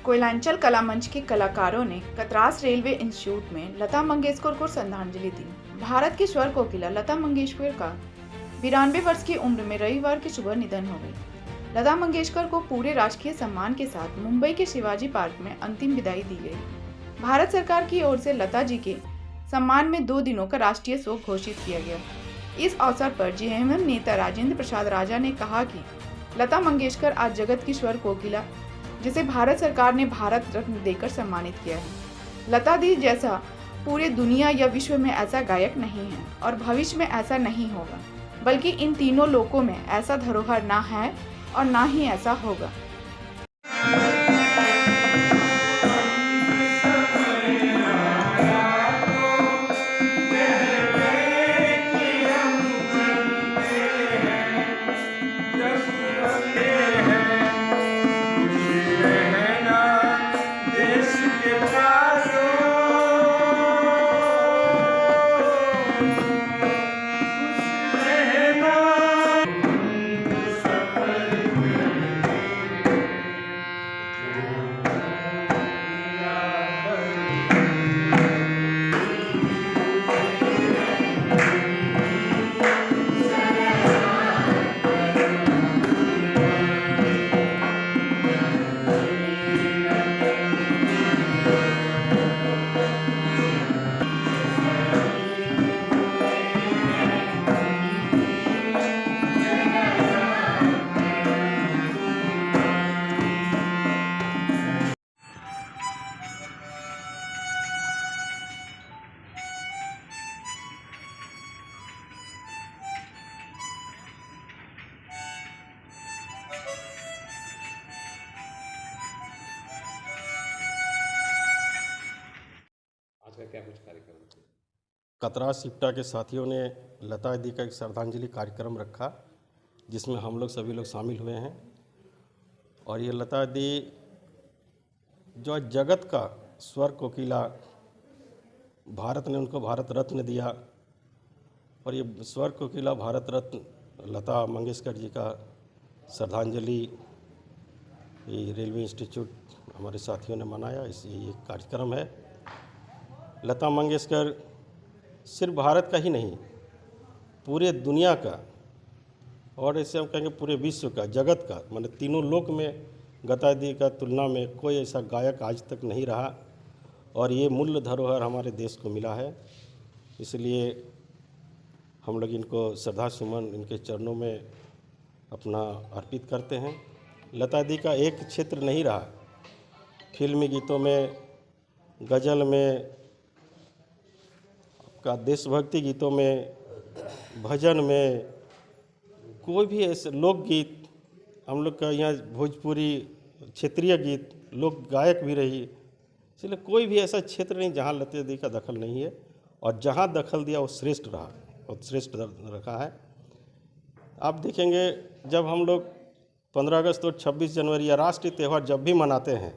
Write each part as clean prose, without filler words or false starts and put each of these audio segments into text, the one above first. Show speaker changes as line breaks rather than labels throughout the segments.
कोयलांचल कला मंच के कलाकारों ने कतरास रेलवे इंस्टीट्यूट में लता मंगेशकर को श्रद्धांजलि दी। भारत की स्वर कोकिला लता मंगेशकर का 92 वर्ष की उम्र में रविवार की सुबह निधन हो गई। लता मंगेशकर को पूरे राजकीय सम्मान के साथ मुंबई के शिवाजी पार्क में अंतिम विदाई दी गई। भारत सरकार की ओर से लता जी के सम्मान में 2 दिनों का राष्ट्रीय शोक घोषित किया गया। इस अवसर पर जेएमएम नेता राजेंद्र प्रसाद राजा ने कहा कि लता मंगेशकर आज जगत की स्वर कोकिला, जिसे भारत सरकार ने भारत रत्न देकर सम्मानित किया है। लता दी जैसा पूरे दुनिया या विश्व में ऐसा गायक नहीं है और भविष्य में ऐसा नहीं होगा, बल्कि इन तीनों लोकों में ऐसा धरोहर ना है और ना ही ऐसा होगा।
का क्या कुछ कार्यक्रम थे?
कतरास सिप्टा के साथियों ने लता दी का एक श्रद्धांजलि कार्यक्रम रखा, जिसमें हम लोग सभी लोग शामिल हुए हैं। और ये लता दी जो जगत का स्वर कोकिला, भारत ने उनको भारत रत्न दिया, और ये स्वर कोकिला भारत रत्न लता मंगेशकर जी का श्रद्धांजलि ये रेलवे इंस्टीट्यूट हमारे साथियों ने मनाया। ये कार्यक्रम है। लता मंगेशकर सिर्फ भारत का ही नहीं, पूरे दुनिया का, और ऐसे हम कहेंगे पूरे विश्व का, जगत का, माने तीनों लोक में लता दी का तुलना में कोई ऐसा गायक आज तक नहीं रहा। और ये मूल्य धरोहर हमारे देश को मिला है, इसलिए हम लोग इनको श्रद्धा सुमन इनके चरणों में अपना अर्पित करते हैं। लता दी का एक क्षेत्र नहीं रहा, फिल्मी गीतों में, गज़ल में, का देशभक्ति गीतों में, भजन में, कोई भी ऐसे लोकगीत, हम लोग का यहाँ भोजपुरी क्षेत्रीय गीत, लोक गायक भी रही, इसलिए कोई भी ऐसा क्षेत्र नहीं जहाँ लता दी का दखल नहीं है। और जहाँ दखल दिया वो श्रेष्ठ रहा और श्रेष्ठ रखा है। आप देखेंगे जब हम लोग 15 अगस्त और 26 जनवरी या राष्ट्रीय त्यौहार जब भी मनाते हैं,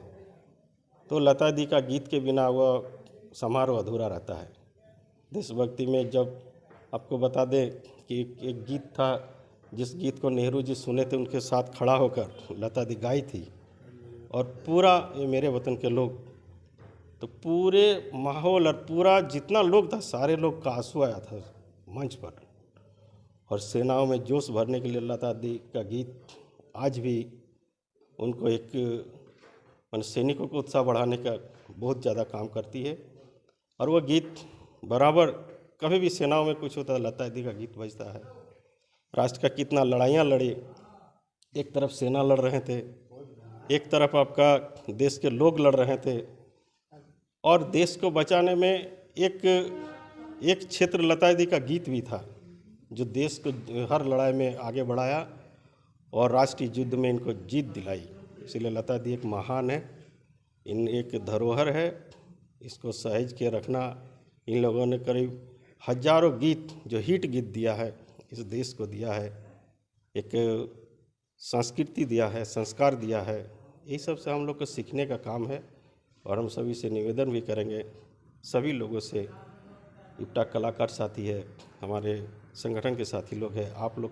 तो लता दी का गीत के बिना वह समारोह अधूरा रहता है। देशभक्ति में जब आपको बता दें कि एक गीत था, जिस गीत को नेहरू जी सुने थे, उनके साथ खड़ा होकर लता दी गाई थी, और पूरा ये मेरे वतन के लोग, तो पूरे माहौल और पूरा जितना लोग था, सारे लोग का आंसू आया था मंच पर। और सेनाओं में जोश भरने के लिए लता दी का गीत आज भी उनको एक सैनिकों को उत्साह बढ़ाने का बहुत ज़्यादा काम करती है। और वह गीत बराबर कभी भी सेनाओं में कुछ होता है, लता दी का गीत बजता है। राष्ट्र का कितना लड़ाइयाँ लड़ी, एक तरफ सेना लड़ रहे थे, एक तरफ आपका देश के लोग लड़ रहे थे, और देश को बचाने में एक क्षेत्र लता दी का गीत भी था, जो देश को हर लड़ाई में आगे बढ़ाया और राष्ट्रीय युद्ध में इनको जीत दिलाई। इसलिए लता दी एक महान है, इन एक धरोहर है, इसको सहेज के रखना। इन लोगों ने करीब हजारों गीत, जो हिट गीत दिया है, इस देश को दिया है, एक संस्कृति दिया है, संस्कार दिया है। यही सब से हम लोग को सीखने का काम है। और हम सभी से निवेदन भी करेंगे, सभी लोगों से, इप्टा कलाकार साथी है, हमारे संगठन के साथी लोग हैं, आप लोग